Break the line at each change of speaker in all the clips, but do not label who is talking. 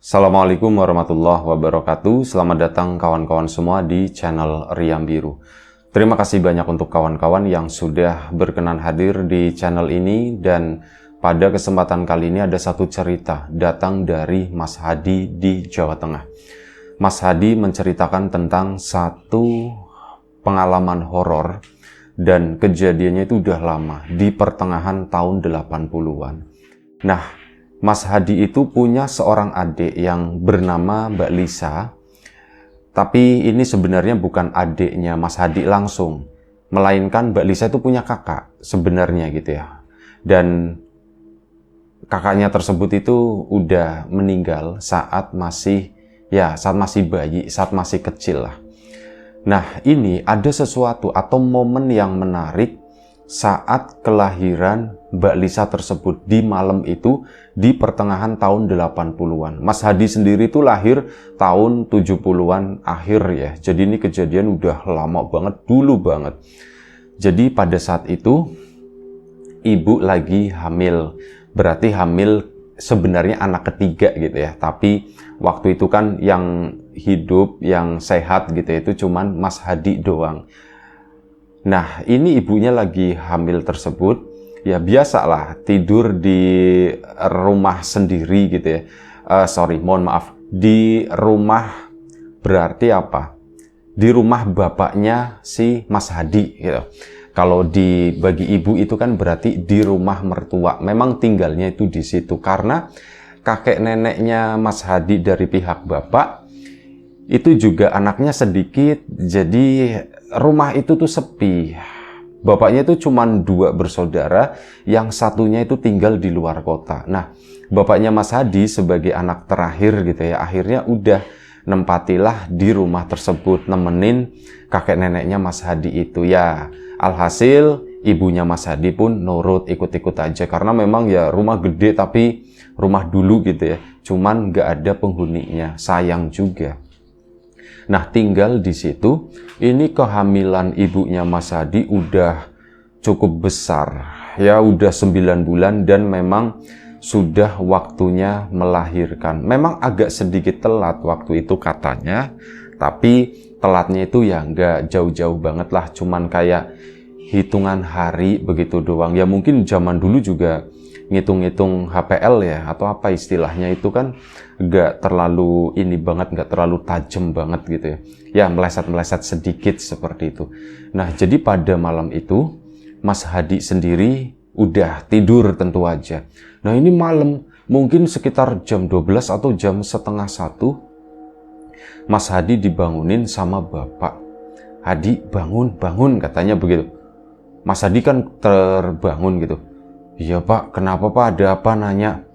Assalamualaikum warahmatullahi wabarakatuh. Selamat datang kawan-kawan semua di channel Riam Biru. Terima kasih banyak untuk kawan-kawan yang sudah berkenan hadir di channel ini. Dan pada kesempatan kali ini ada satu cerita datang dari Mas Hadi di Jawa Tengah. Mas Hadi menceritakan tentang satu pengalaman horor dan kejadiannya itu udah lama, di pertengahan tahun 80-an. Nah, Mas Hadi itu punya seorang adik yang bernama Mbak Lisa, tapi ini sebenarnya bukan adiknya Mas Hadi langsung, melainkan Mbak Lisa itu punya kakak sebenarnya gitu ya. Dan kakaknya tersebut itu udah meninggal saat masih bayi, saat masih kecil lah. Nah, ini ada sesuatu atau momen yang menarik saat kelahiran Mbak Lisa tersebut di malam itu di pertengahan tahun 80-an. Mas Hadi sendiri itu lahir tahun 70-an akhir ya. Jadi ini kejadian udah lama banget, dulu banget. Jadi pada saat itu ibu lagi hamil. Berarti hamil sebenarnya anak ketiga gitu ya. Tapi waktu itu kan yang hidup, yang sehat gitu ya, itu cuman Mas Hadi doang. Nah, ini ibunya lagi hamil tersebut, ya biasalah tidur di rumah sendiri gitu ya. Di rumah berarti apa? Di rumah bapaknya si Mas Hadi gitu. Kalau bagi ibu itu kan berarti di rumah mertua. Memang tinggalnya itu di situ karena kakek neneknya Mas Hadi dari pihak bapak itu juga anaknya sedikit, jadi rumah itu tuh sepi. Bapaknya itu cuma 2 bersaudara, yang satunya itu tinggal di luar kota. Nah, bapaknya Mas Hadi sebagai anak terakhir gitu ya, akhirnya udah nempatilah di rumah tersebut, nemenin kakek neneknya Mas Hadi itu. Ya, alhasil ibunya Mas Hadi pun nurut, ikut-ikut aja. Karena memang ya rumah gede tapi rumah dulu gitu ya, cuman nggak ada penghuninya, sayang juga. Nah, tinggal di situ, ini kehamilan ibunya Mas Hadi udah cukup besar. Ya, udah 9 bulan dan memang sudah waktunya melahirkan. Memang agak sedikit telat waktu itu katanya, tapi telatnya itu ya nggak jauh-jauh banget lah, cuman kayak hitungan hari begitu doang. Ya mungkin zaman dulu juga ngitung-ngitung HPL ya, atau apa istilahnya itu kan nggak terlalu ini banget, nggak terlalu tajam banget gitu ya. Ya meleset-meleset sedikit seperti itu. Nah, jadi pada malam itu Mas Hadi sendiri udah tidur tentu aja. Nah, ini malam mungkin sekitar jam 12 atau jam setengah 1, Mas Hadi dibangunin sama bapak. Hadi, bangun, bangun, katanya begitu. Mas Hadi kan terbangun gitu. Iya Pak, kenapa Pak, ada apa, nanya.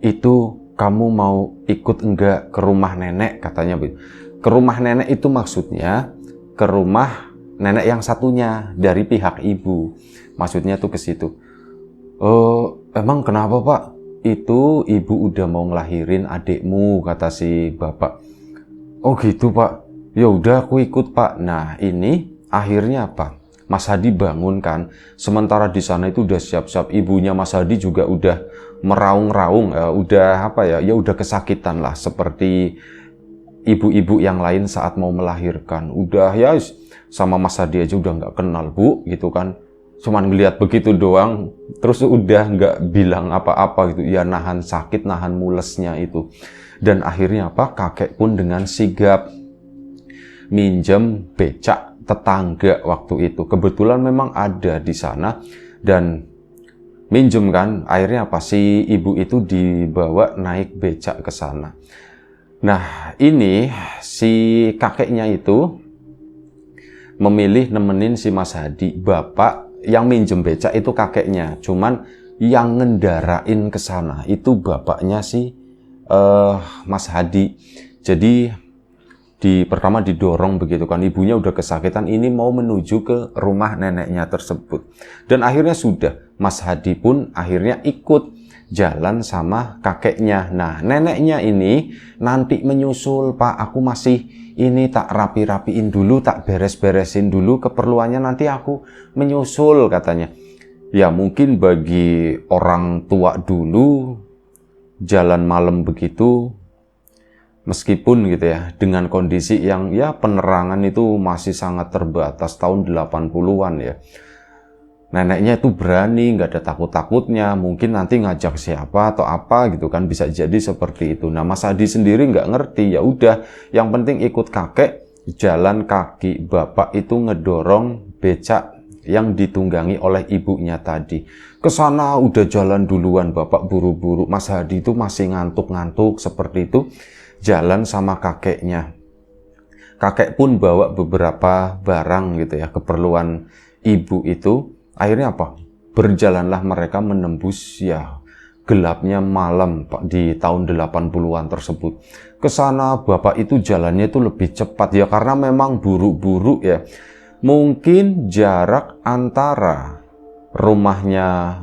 Itu kamu mau ikut enggak ke rumah nenek, katanya begitu. Ke rumah nenek itu maksudnya ke rumah nenek yang satunya dari pihak ibu. Maksudnya tuh ke situ. Oh, emang kenapa Pak? Itu ibu udah mau ngelahirin adikmu, kata si bapak. Oh gitu Pak. Ya udah aku ikut Pak. Nah, ini akhirnya apa? Mas Hadi bangun kan. Sementara di sana itu udah siap-siap, ibunya Mas Hadi juga udah meraung-raung, udah apa ya? Ya udah kesakitan lah seperti ibu-ibu yang lain saat mau melahirkan. Udah ya sama Mas Hadi aja udah nggak kenal Bu gitu kan. Cuman ngeliat begitu doang, terus udah nggak bilang apa-apa gitu. Ya nahan sakit, nahan mulesnya itu. Dan akhirnya apa? Kakek pun dengan sigap minjem becak tetangga waktu itu. Kebetulan memang ada di sana dan minjem kan. Akhirnya apa? Si ibu itu dibawa naik becak ke sana. Nah, ini si kakeknya itu memilih nemenin si Mas Hadi. Bapak yang minjem becak itu kakeknya, cuman yang ngendarain ke sana itu bapaknya si Mas Hadi. Jadi pertama didorong begitu kan, ibunya udah kesakitan, ini mau menuju ke rumah neneknya tersebut. Dan akhirnya sudah, Mas Hadi pun akhirnya ikut jalan sama kakeknya. Nah, neneknya ini nanti menyusul Pak, aku masih ini tak rapi-rapiin dulu, tak beres-beresin dulu, keperluannya nanti aku menyusul, katanya. Ya mungkin bagi orang tua dulu jalan malam begitu Meskipun gitu ya, dengan kondisi yang ya penerangan itu masih sangat terbatas tahun 80-an ya. Neneknya itu berani, nggak ada takut-takutnya, mungkin nanti ngajak siapa atau apa gitu kan, bisa jadi seperti itu. Nah, Mas Hadi sendiri nggak ngerti, ya udah, yang penting ikut kakek, jalan kaki. Bapak itu ngedorong becak yang ditunggangi oleh ibunya tadi. Kesana udah jalan duluan, Bapak buru-buru. Mas Hadi itu masih ngantuk-ngantuk seperti itu, jalan sama kakeknya. Kakek pun bawa beberapa barang gitu ya, keperluan ibu itu. Akhirnya apa? Berjalanlah mereka menembus ya gelapnya malam di tahun 80-an tersebut. Kesana Bapak itu jalannya itu lebih cepat ya, karena memang buru-buru ya. Mungkin jarak antara rumahnya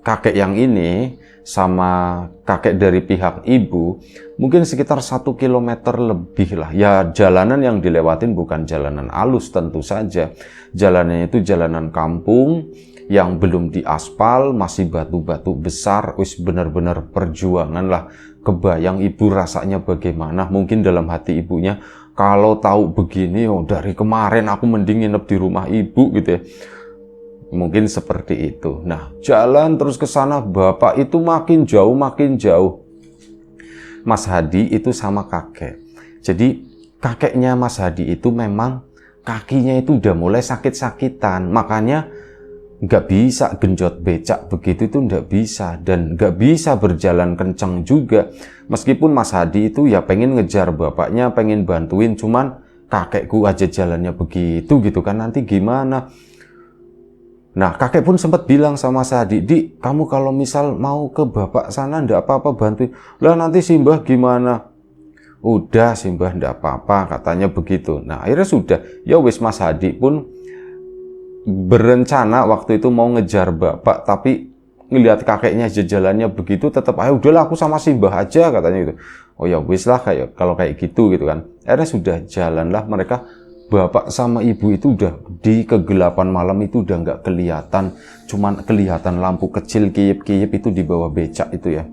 kakek yang ini sama kakek dari pihak ibu mungkin sekitar 1 kilometer lebih lah. Ya, jalanan yang dilewatin bukan jalanan halus tentu saja. Jalanannya itu jalanan kampung yang belum diaspal, masih batu-batu besar. Wis benar-benar perjuangan lah. Kebayang ibu rasanya bagaimana. Mungkin dalam hati ibunya, kalau tahu begini, oh dari kemarin aku mending nginep di rumah ibu gitu ya. Mungkin seperti itu. Nah, jalan terus ke sana, Bapak itu makin jauh, makin jauh. Mas Hadi itu sama kakek. Jadi, kakeknya Mas Hadi itu memang kakinya itu udah mulai sakit-sakitan. Makanya, nggak bisa genjot becak begitu itu nggak bisa. Dan nggak bisa berjalan kencang juga. Meskipun Mas Hadi itu ya pengen ngejar bapaknya, pengen bantuin. Cuman kakekku aja jalannya begitu gitu kan, nanti gimana? Nah, kakek pun sempat bilang sama Mas Hadi, "Di, kamu kalau misal mau ke bapak sana ndak apa-apa bantuin. Lah nanti Simbah gimana?" "Udah Simbah ndak apa-apa," katanya begitu. Nah, akhirnya sudah. Ya wis, Mas Hadi pun berencana waktu itu mau ngejar bapak, tapi ngelihat kakeknya jalannya begitu, tetap ayo udahlah aku sama Simbah aja katanya gitu. Oh ya wis lah, kayak kalau kayak gitu kan. Akhirnya sudah jalanlah mereka. Bapak sama ibu itu udah di kegelapan malam itu udah nggak kelihatan, cuman kelihatan lampu kecil kiyip-kiyip itu di bawah becak itu ya.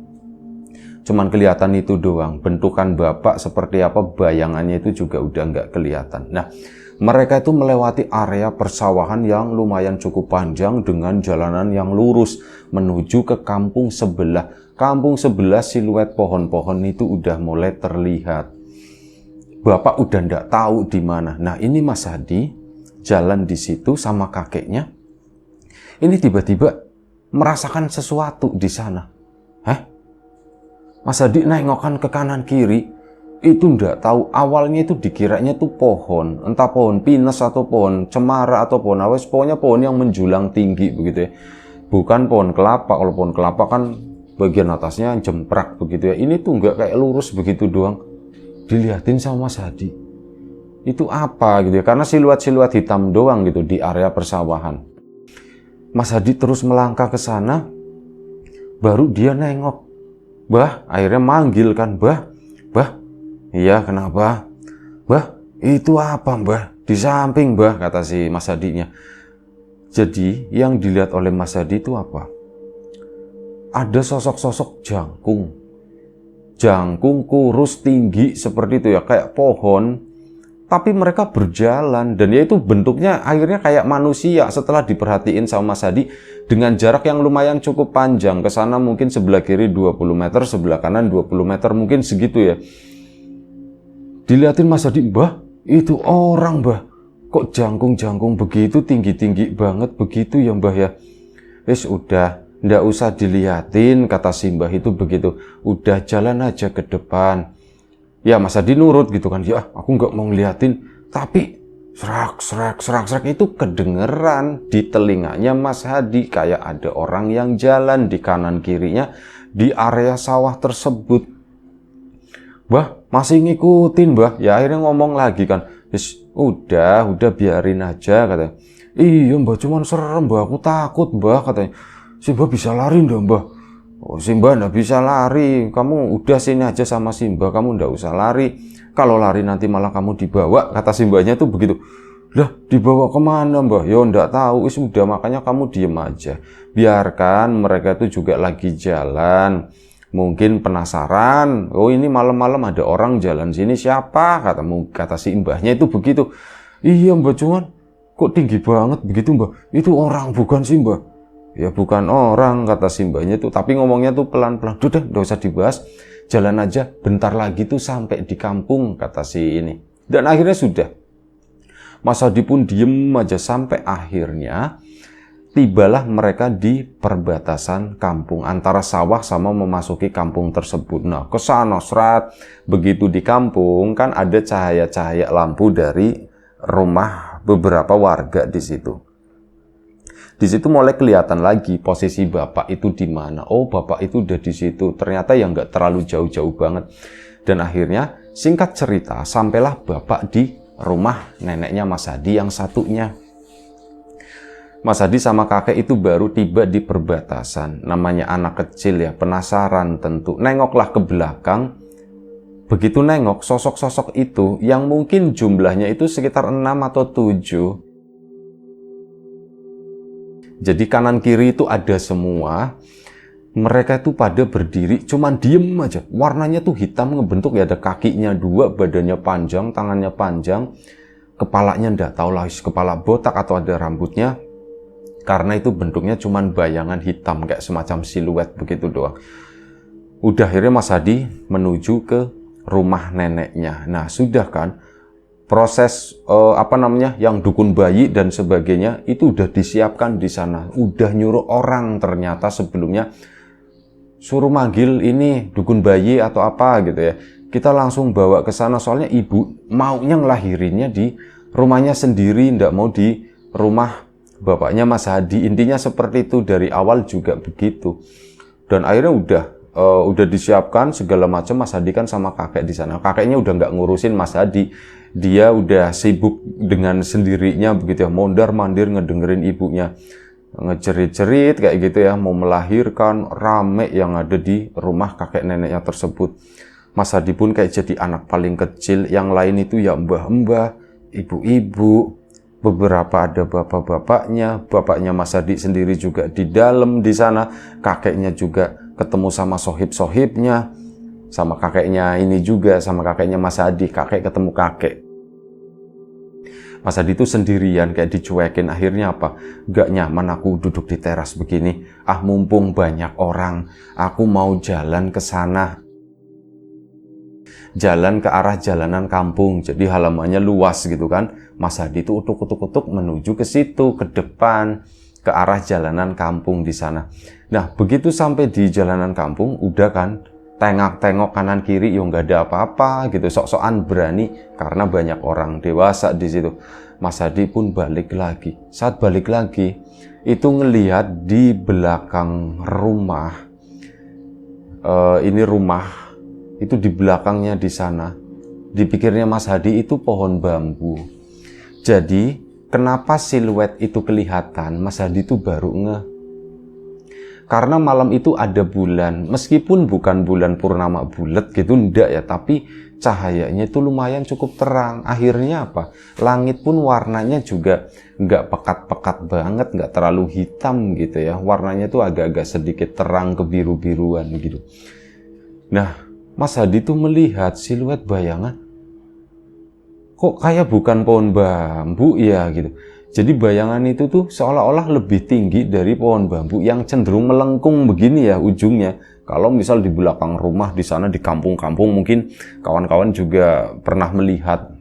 Cuman kelihatan itu doang. Bentukan bapak seperti apa, bayangannya itu juga udah nggak kelihatan. Nah, mereka itu melewati area persawahan yang lumayan cukup panjang dengan jalanan yang lurus menuju ke kampung sebelah. Kampung sebelah siluet pohon-pohon itu udah mulai terlihat. Bapak udah ndak tahu di mana. Nah, ini Mas Hadi jalan di situ sama kakeknya. Ini tiba-tiba merasakan sesuatu di sana. Hah? Mas Hadi nengokkan ke kanan kiri. Itu ndak tahu, awalnya itu dikiranya tuh pohon. Entah pohon pinus atau pohon cemara atau pohon awes. Pokoknya pohon yang menjulang tinggi begitu ya. Bukan pohon kelapa. Kalau pohon kelapa kan bagian atasnya jemprak begitu ya. Ini tuh nggak kayak lurus begitu doang. Dilihatin sama Mas Hadi. Itu apa gitu ya, karena siluet-siluet hitam doang gitu di area persawahan. Mas Hadi terus melangkah ke sana, baru dia nengok. Bah, akhirnya manggil kan, "Bah, bah." "Iya, kenapa?" "Bah, itu apa, Mbah? Di samping, Bah," kata si Mas Hadinya. Jadi, yang dilihat oleh Mas Hadi itu apa? Ada sosok-sosok jangkung. Jangkung kurus tinggi seperti itu ya, kayak pohon, tapi mereka berjalan dan ya itu bentuknya akhirnya kayak manusia setelah diperhatiin sama Mas Hadi dengan jarak yang lumayan cukup panjang. Ke sana mungkin sebelah kiri 20 meter, sebelah kanan 20 meter, mungkin segitu ya. Dilihatin Mas Hadi, "Mbah, itu orang, Mbah. Kok jangkung-jangkung begitu, tinggi-tinggi banget begitu ya, Mbah ya?" "Wis udah, ndak usah dilihatin," kata Simbah itu begitu. "Udah jalan aja ke depan." Ya Mas Hadi nurut gitu kan. Ya aku nggak mau ngeliatin. Tapi serak itu kedengeran di telinganya Mas Hadi. Kayak ada orang yang jalan di kanan kirinya di area sawah tersebut. "Bah, masih ngikutin, Bah." Ya akhirnya ngomong lagi kan. Udah biarin aja," katanya. "Iya, Mbah, cuman serem, Mbah. Aku takut, Mbah," katanya. "Simbah bisa lari ndak, Mbah?" "Oh, Simbah ndak bisa lari. Kamu udah sini aja sama Simbah. Kamu ndak usah lari. Kalau lari nanti malah kamu dibawa," kata Simbahnya tuh begitu. "Lah, dibawa kemana, Mbah?" "Ya ndak tahu." Udah, makanya kamu diem aja. Biarkan mereka itu juga lagi jalan. Mungkin penasaran, oh ini malam-malam ada orang jalan sini siapa? Kata si mbahnya itu begitu. Iya mbak, cuman kok tinggi banget begitu mbak? Itu orang bukan sih mbak? Ya bukan orang, kata si mbahnya itu. Tapi ngomongnya tuh pelan-pelan. Udah, nggak usah dibahas. Jalan aja, bentar lagi tuh sampai di kampung, kata si ini. Dan akhirnya sudah. Mas Hadi pun diem aja sampai akhirnya tibalah mereka di perbatasan kampung antara sawah sama memasuki kampung tersebut. Nah, kesana serat, begitu di kampung kan ada cahaya-cahaya lampu dari rumah beberapa warga di situ. Di situ mulai kelihatan lagi posisi bapak itu di mana. Oh, bapak itu udah di situ. Ternyata ya nggak terlalu jauh-jauh banget. Dan akhirnya singkat cerita sampailah bapak di rumah neneknya Mas Hadi yang satunya. Mas Hadi sama kakek itu baru tiba di perbatasan. Namanya anak kecil ya, penasaran tentu. Nengoklah ke belakang. Begitu nengok, sosok-sosok itu yang mungkin jumlahnya itu sekitar 6 atau 7. Jadi kanan kiri itu ada semua. Mereka itu pada berdiri, cuman diem aja. Warnanya tuh hitam ngebentuk ya, ada kakinya 2, badannya panjang, tangannya panjang. Kepalanya ndak tahu lah, kepala botak atau ada rambutnya. Karena itu bentuknya cuman bayangan hitam kayak semacam siluet begitu doang. Udah akhirnya Mas Hadi menuju ke rumah neneknya. Nah sudah kan proses yang dukun bayi dan sebagainya itu udah disiapkan di sana. Udah nyuruh orang ternyata sebelumnya suruh manggil ini dukun bayi atau apa gitu ya. Kita langsung bawa ke sana soalnya ibu maunya ngelahirinnya di rumahnya sendiri, ndak mau di rumah bapaknya Mas Hadi. Intinya seperti itu dari awal juga begitu. Dan akhirnya udah disiapkan segala macam. Mas Hadi kan sama kakek di sana. Kakeknya udah nggak ngurusin Mas Hadi. Dia udah sibuk dengan sendirinya begitu ya, mondar-mandir ngedengerin ibunya ngejerit-jerit kayak gitu ya, mau melahirkan, rame yang ada di rumah kakek neneknya tersebut. Mas Hadi pun kayak jadi anak paling kecil. Yang lain itu ya mbah-mbah, ibu-ibu. Beberapa ada bapak-bapaknya, bapaknya Mas Hadi sendiri juga di dalam di sana, kakeknya juga ketemu sama sohib-sohibnya, sama kakeknya ini juga, sama kakeknya Mas Hadi, kakek ketemu kakek. Mas Hadi itu sendirian kayak dicuekin, akhirnya apa? Gak nyaman aku duduk di teras begini, mumpung banyak orang, aku mau jalan ke sana. Jalan ke arah jalanan kampung, jadi halamannya luas gitu kan. Mas Hadi itu utuk-utuk menuju ke situ, ke depan, ke arah jalanan kampung di sana. Nah, begitu sampai di jalanan kampung, udah kan, tengok-tengok kanan kiri, ya nggak ada apa-apa gitu, sok-sokan berani karena banyak orang dewasa di situ. Mas Hadi pun balik lagi. Saat balik lagi, itu ngelihat di belakang rumah, ini rumah itu di belakangnya di sana, dipikirnya Mas Hadi itu pohon bambu. Jadi kenapa siluet itu kelihatan, Mas Hadi itu baru ngeh. Karena malam itu ada bulan, meskipun bukan bulan purnama bulat gitu, enggak ya, tapi cahayanya itu lumayan cukup terang. Akhirnya apa? Langit pun warnanya juga nggak pekat-pekat banget, nggak terlalu hitam gitu ya. Warnanya tuh agak-agak sedikit terang kebiru-biruan gitu. Nah, Mas Hadi tuh melihat siluet bayangan, kok kayak bukan pohon bambu ya gitu. Jadi bayangan itu tuh seolah-olah lebih tinggi dari pohon bambu yang cenderung melengkung begini ya ujungnya. Kalau misal di belakang rumah di sana di kampung-kampung mungkin kawan-kawan juga pernah melihat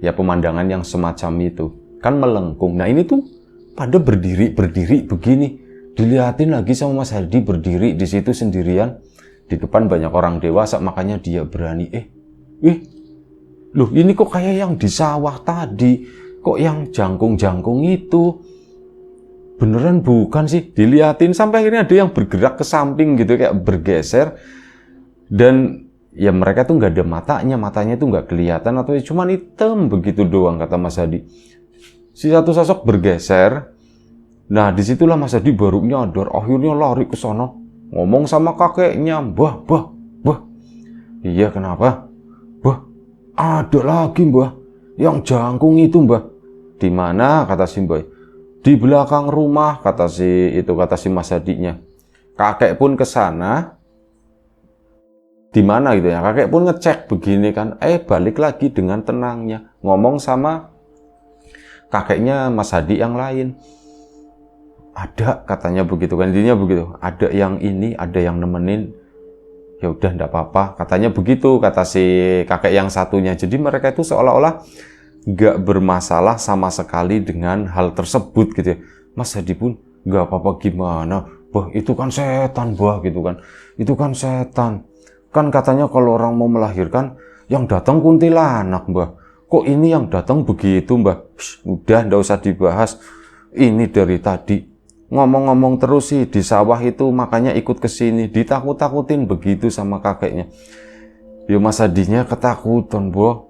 ya pemandangan yang semacam itu. Kan melengkung. Nah ini tuh pada berdiri begini. Dilihatin lagi sama Mas Hadi berdiri di situ sendirian. Di depan banyak orang dewasa, makanya dia berani. Loh ini kok kayak yang di sawah tadi, kok yang jangkung-jangkung itu beneran bukan sih? Diliatin sampai akhirnya ada yang bergerak ke samping gitu, kayak bergeser. Dan ya mereka tuh nggak ada matanya tuh nggak kelihatan atau cuman hitam begitu doang, kata Mas Hadi. Si satu sosok bergeser. Nah disitulah Mas Hadi baru nyadar, akhirnya lari ke sono. Ngomong sama kakeknya, Mbah. Iya kenapa? Mbah, ada lagi Mbah, yang jangkung itu Mbah. Di mana? Kata si Mbah. Di belakang rumah, kata si Mas Hadinya. Kakek pun ke sana, di mana gitu ya. Kakek pun ngecek begini kan, balik lagi dengan tenangnya ngomong sama kakeknya Mas Hadi yang lain. Ada katanya begitu kan, intinya begitu. Ada yang ini, ada yang nemenin. Ya udah enggak apa-apa, katanya begitu kata si kakek yang satunya. Jadi mereka itu seolah-olah nggak bermasalah sama sekali dengan hal tersebut gitu ya. Mas Hadi pun nggak apa-apa gimana, bah itu kan setan bah gitu kan, itu kan setan kan, katanya kalau orang mau melahirkan yang datang kuntilanak bah, kok ini yang datang begitu bah. Udah nggak usah dibahas, ini dari tadi ngomong-ngomong terus sih di sawah itu, makanya ikut ke sini, ditakut-takutin begitu sama kakeknya. Ya Mas Hadinya ketakutan bah.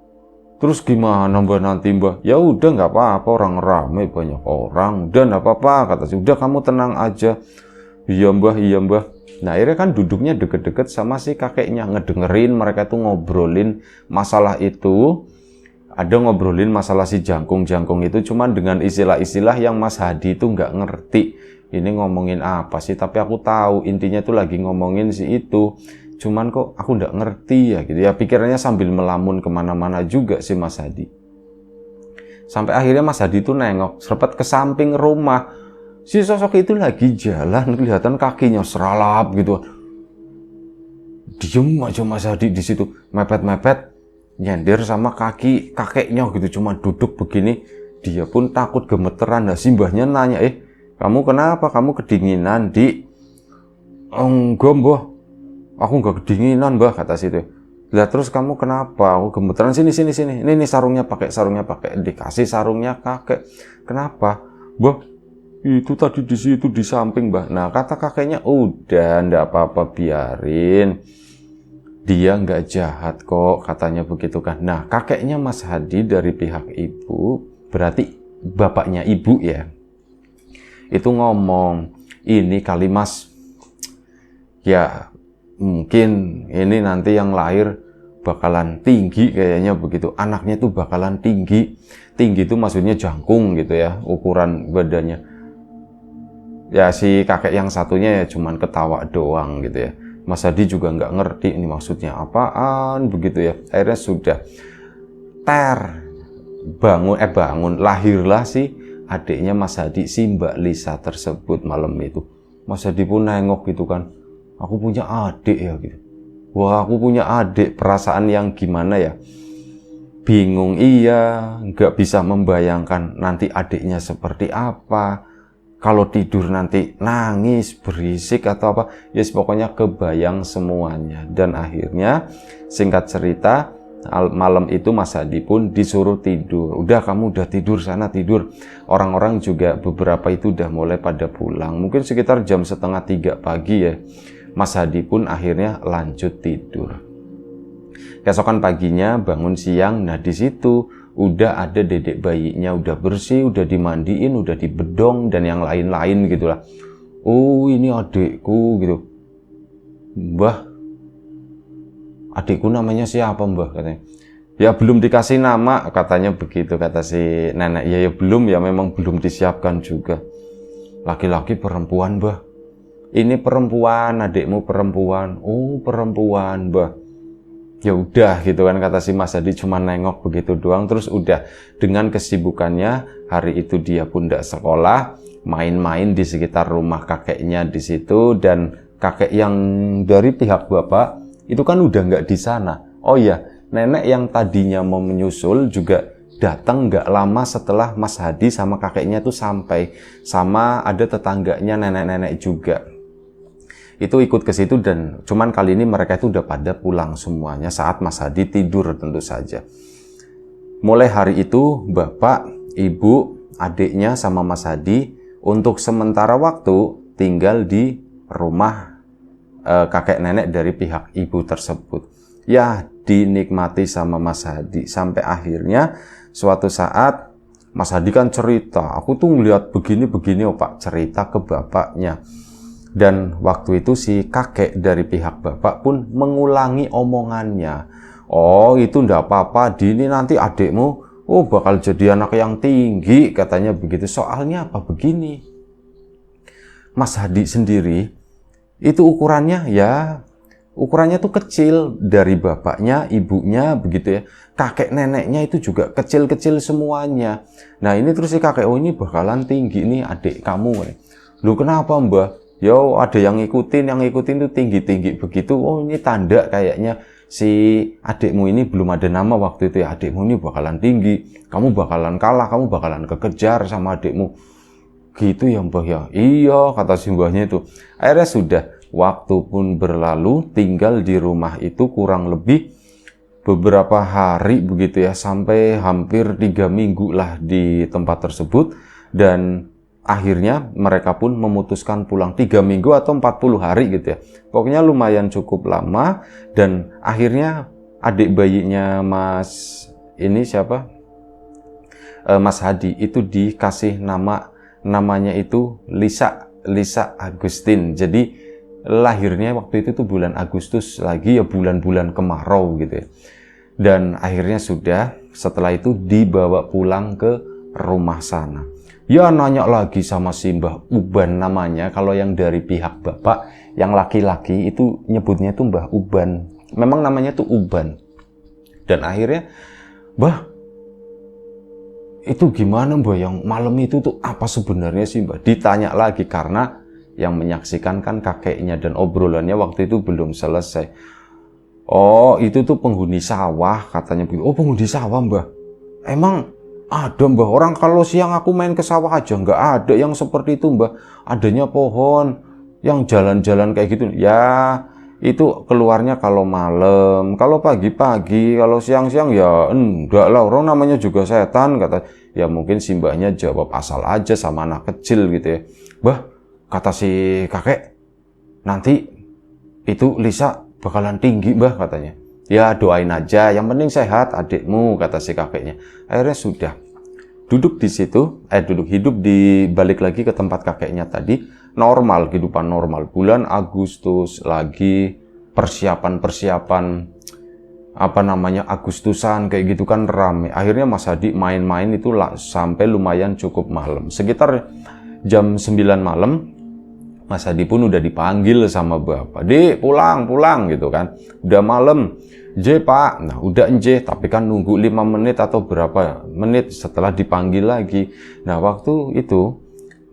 Terus gimana mbah nanti mbah? Ya udah nggak apa-apa, orang ramai banyak orang, udah nggak apa-apa kata si. Udah kamu tenang aja. Iya mbah, iya mbah. Nah akhirnya kan duduknya deket-deket sama si kakeknya, ngedengerin mereka tuh ngobrolin masalah itu. Ada ngobrolin masalah si jangkung-jangkung itu, cuman dengan istilah-istilah yang Mas Hadi itu nggak ngerti. Ini ngomongin apa sih? Tapi aku tahu intinya tuh lagi ngomongin si itu. Cuman kok aku nggak ngerti ya gitu ya, pikirannya sambil melamun kemana-mana juga si Mas Hadi. Sampai akhirnya Mas Hadi itu nengok serpet ke samping rumah, si sosok itu lagi jalan, kelihatan kakinya seralap gitu. Diem aja Mas Hadi di situ, mepet-mepet nyender sama kaki kakeknya gitu, cuma duduk begini. Dia pun takut gemeteran. Nah simbahnya nanya, kamu kenapa, kamu kedinginan Di? Enggak mbah, aku nggak kedinginan mbah kata situ. Lihat terus kamu kenapa? Aku gemeteran. Sini. Ini sarungnya pakai. Dikasih sarungnya kakek. Kenapa? Mbah, itu tadi di situ di samping mbah. Nah kata kakeknya, udah ndak apa-apa biarin. Dia nggak jahat kok katanya begitu kan. Nah kakeknya Mas Hadi dari pihak ibu, berarti bapaknya ibu ya. Itu ngomong, ini kali Mas, ya mungkin ini nanti yang lahir bakalan tinggi kayaknya begitu. Anaknya tuh bakalan tinggi. Tinggi itu maksudnya jangkung gitu ya, ukuran badannya. Ya si kakek yang satunya ya cuman ketawa doang gitu ya. Mas Hadi juga nggak ngerti ini maksudnya apaan begitu ya. Akhirnya sudah bangun lahirlah si adiknya Mas Hadi, si Mbak Lisa tersebut malam itu. Mas Hadi pun nengok gitu kan, aku punya adik ya gitu. Wah aku punya adik, perasaan yang gimana ya, bingung iya, nggak bisa membayangkan nanti adiknya seperti apa, kalau tidur nanti nangis, berisik atau apa, ya pokoknya kebayang semuanya. Dan akhirnya singkat cerita, malam itu Mas Hadi pun disuruh tidur. Udah kamu udah tidur sana tidur. Orang-orang juga beberapa itu udah mulai pada pulang. Mungkin sekitar jam 2:30 pagi ya. Mas Hadi pun akhirnya lanjut tidur. Keesokan paginya bangun siang. Nah di situ udah ada dedek bayinya, udah bersih, udah dimandiin, udah dibedong dan yang lain-lain gitulah. Oh ini adikku gitu. Mbah, adikku namanya siapa mbah katanya. Ya belum dikasih nama katanya begitu kata si nenek. Ya belum ya, memang belum disiapkan juga. Laki-laki perempuan mbah. Ini perempuan, adikmu perempuan. Oh perempuan mbah. Ya udah gitu kan kata si Mas Hadi, cuma nengok begitu doang. Terus udah dengan kesibukannya hari itu dia pun tidak sekolah, main-main di sekitar rumah kakeknya di situ. Dan kakek yang dari pihak bapak itu kan udah nggak di sana. Oh iya, nenek yang tadinya mau menyusul juga datang nggak lama setelah Mas Hadi sama kakeknya tuh sampai. Sama ada tetangganya nenek-nenek juga. Itu ikut ke situ dan cuman kali ini mereka itu udah pada pulang semuanya saat Mas Hadi tidur tentu saja. Mulai hari itu bapak, ibu, adiknya sama Mas Hadi untuk sementara waktu tinggal di rumah kakek nenek dari pihak ibu tersebut. Ya dinikmati sama Mas Hadi sampai akhirnya suatu saat Mas Hadi kan cerita, aku tuh ngeliat begini-begini oh Pak, cerita ke bapaknya. Dan waktu itu si kakek dari pihak bapak pun mengulangi omongannya. Oh itu ndak apa-apa, Dini nanti adikmu bakal jadi anak yang tinggi katanya begitu. Soalnya apa begini, Mas Hadi sendiri itu ukurannya ya ukurannya tuh kecil, dari bapaknya, ibunya begitu ya. Kakek neneknya itu juga kecil-kecil semuanya. Nah ini terus si kakek, oh ini bakalan tinggi nih adik kamu. Loh kenapa mbah? Yo ada yang ngikutin tuh tinggi-tinggi begitu. Oh ini tanda kayaknya si adikmu ini belum ada nama waktu itu ya. Adikmu ini bakalan tinggi, kamu bakalan kalah, kamu bakalan kekejar sama adikmu. Gitu ya mbah ya? Iya, kata si mbahnya itu. Akhirnya sudah, waktu pun berlalu, tinggal di rumah itu kurang lebih beberapa hari begitu ya, sampai hampir 3 minggu lah di tempat tersebut. Dan akhirnya mereka pun memutuskan pulang 3 minggu atau 40 hari gitu ya. Pokoknya lumayan cukup lama. Dan akhirnya adik bayinya Mas Hadi itu dikasih namanya itu Lisa Agustin. Jadi lahirnya waktu itu tuh bulan Agustus lagi ya, bulan-bulan kemarau gitu ya. Dan akhirnya sudah, setelah itu dibawa pulang ke rumah sana. Ya nanya lagi sama si Mbah Uban namanya. Kalau yang dari pihak bapak, yang laki-laki itu nyebutnya tuh Mbah Uban. Memang namanya tuh Uban. Dan akhirnya, Mbah, itu gimana mbah, yang malam itu tuh apa sebenarnya sih mbah? Ditanya lagi karena yang menyaksikan kan kakeknya, dan obrolannya waktu itu belum selesai. Oh itu tuh penghuni sawah katanya begitu. Oh penghuni sawah mbah? Emang ada mbah? Orang kalau siang aku main ke sawah aja nggak ada yang seperti itu mbah. Adanya pohon yang jalan-jalan kayak gitu. Ya itu keluarnya kalau malam, kalau pagi-pagi, kalau siang-siang ya enggak lah, orang namanya juga setan kata. Ya mungkin si mbahnya jawab asal aja sama anak kecil gitu ya. Bah, kata si kakek, nanti itu Lisa bakalan tinggi mbah katanya. Ya doain aja, yang penting sehat adikmu, kata si kakeknya. Akhirnya sudah, duduk di situ, hidup di balik lagi ke tempat kakeknya tadi. Normal, kehidupan normal. Bulan Agustus lagi, persiapan Agustusan kayak gitu kan rame. Akhirnya Mas Hadi main-main itu sampai lumayan cukup malam. Sekitar jam 9 malam, Mas Hadi pun udah dipanggil sama bapak. Dek, pulang gitu kan. Udah malam. Nje pak. Nah udah nje, tapi kan nunggu 5 menit atau berapa menit setelah dipanggil lagi. Nah waktu itu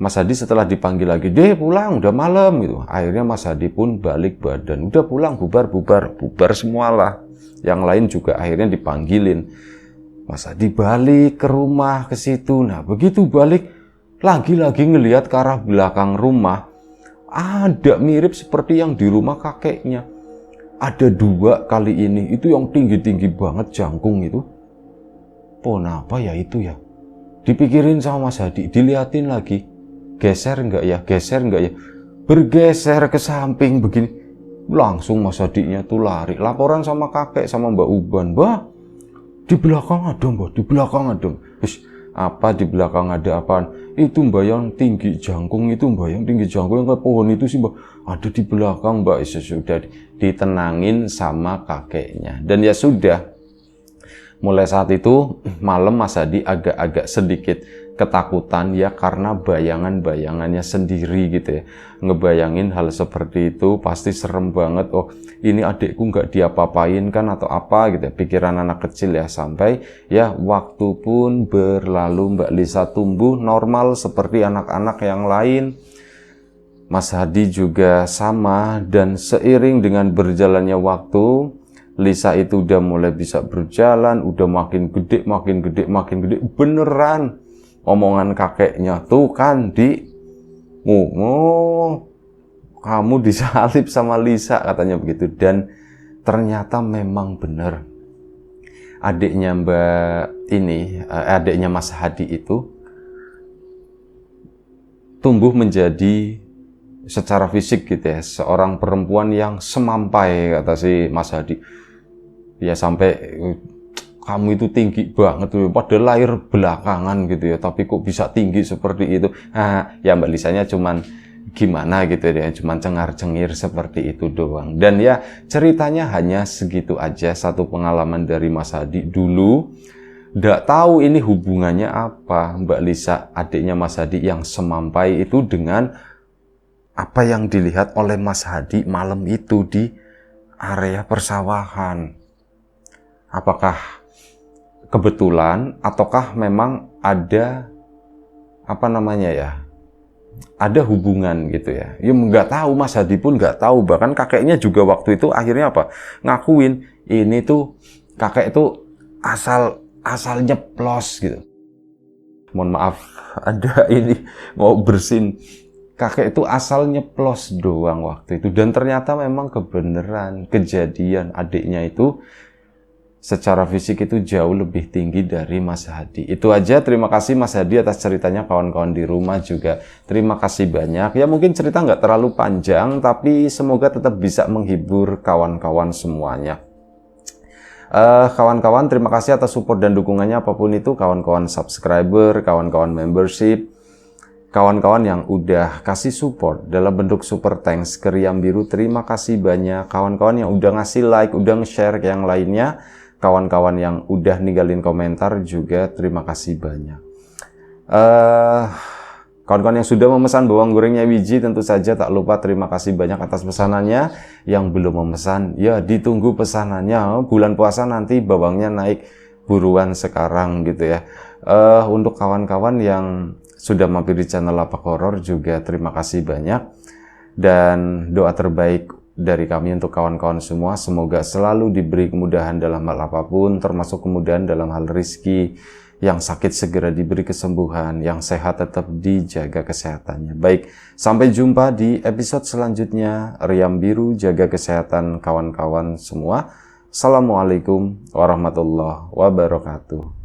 Mas Hadi setelah dipanggil lagi, deh pulang, udah malam gitu. Akhirnya Mas Hadi pun balik badan, udah pulang, bubar semualah. Yang lain juga akhirnya dipanggilin. Mas Hadi balik ke rumah ke situ. Nah begitu balik, lagi-lagi ngelihat ke arah belakang rumah, ada mirip seperti yang di rumah kakeknya. Ada 2 kali ini, itu yang tinggi-tinggi banget jangkung itu. Kenapa ya itu ya? Dipikirin sama Mas Hadi, diliatin lagi. Geser enggak ya? Bergeser ke samping begini. Langsung Mas Hadinya tuh lari. Laporan sama kakek, sama Mbak Uban. Mbak, di belakang ada mbak, di belakang ada. Apa di belakang ada apaan? Itu mbak yang tinggi jangkung itu, mbak yang tinggi jangkung yang kayak pohon itu sih mbak. Ada di belakang mbak. Sudah ditenangin sama kakeknya. Dan ya sudah. Mulai saat itu malam Mas Hadi agak-agak sedikit ketakutan ya, karena bayangan-bayangannya sendiri gitu ya. Ngebayangin hal seperti itu pasti serem banget. Oh ini adikku nggak diapa-apain kan atau apa gitu ya. Pikiran anak kecil ya. Sampai ya waktu pun berlalu, Mbak Lisa tumbuh normal seperti anak-anak yang lain. Mas Hadi juga sama, dan seiring dengan berjalannya waktu, Lisa itu udah mulai bisa berjalan, udah makin gede, beneran. Omongan kakeknya tuh kan kamu disalib sama Lisa katanya begitu. Dan ternyata memang benar. Adiknya adiknya Mas Hadi itu tumbuh menjadi secara fisik gitu ya, seorang perempuan yang semampai, kata si Mas Hadi. Ya sampai kamu itu tinggi banget tuh, padahal lahir belakangan gitu ya, tapi kok bisa tinggi seperti itu. Ya Mbak Lisanya cuman gimana gitu ya, cuman cengar-cengir seperti itu doang. Dan ya ceritanya hanya segitu aja, satu pengalaman dari Mas Hadi dulu. Nggak tahu ini hubungannya apa Mbak Lisa, adiknya Mas Hadi yang semampai itu, dengan apa yang dilihat oleh Mas Hadi malam itu di area persawahan. Apakah kebetulan ataukah memang ada ada hubungan gitu ya. Ya nggak tahu, Mas Hadi pun nggak tahu, bahkan kakeknya juga waktu itu akhirnya ngakuin ini tuh kakek itu asal nyeplos gitu. Mohon maaf, ada ini mau bersin. Kakek itu asal nyeplos doang waktu itu, dan ternyata memang kebenaran kejadian adiknya itu secara fisik itu jauh lebih tinggi dari Mas Hadi. Itu aja, terima kasih Mas Hadi atas ceritanya. Kawan-kawan di rumah juga terima kasih banyak. Ya mungkin cerita nggak terlalu panjang, tapi semoga tetap bisa menghibur kawan-kawan semuanya. Kawan-kawan, terima kasih atas support dan dukungannya apapun itu. Kawan-kawan subscriber, kawan-kawan membership, kawan-kawan yang udah kasih support dalam bentuk super thanks ke Riam Biru, terima kasih banyak. Kawan-kawan yang udah ngasih like, udah nge-share ke yang lainnya, kawan-kawan yang udah ninggalin komentar juga terima kasih banyak. Kawan-kawan yang sudah memesan bawang gorengnya Wiji, tentu saja tak lupa terima kasih banyak atas pesanannya. Yang belum memesan, ya ditunggu pesanannya. Bulan puasa nanti bawangnya naik, buruan sekarang gitu ya. Untuk kawan-kawan yang sudah mampir di channel Lapak Horor juga terima kasih banyak. Dan doa terbaik dari kami untuk kawan-kawan semua, semoga selalu diberi kemudahan dalam hal apapun, termasuk kemudahan dalam hal rizki. Yang sakit segera diberi kesembuhan, yang sehat tetap dijaga kesehatannya. Baik, sampai jumpa di episode selanjutnya. Riam Biru, jaga kesehatan kawan-kawan semua. Assalamualaikum warahmatullahi wabarakatuh.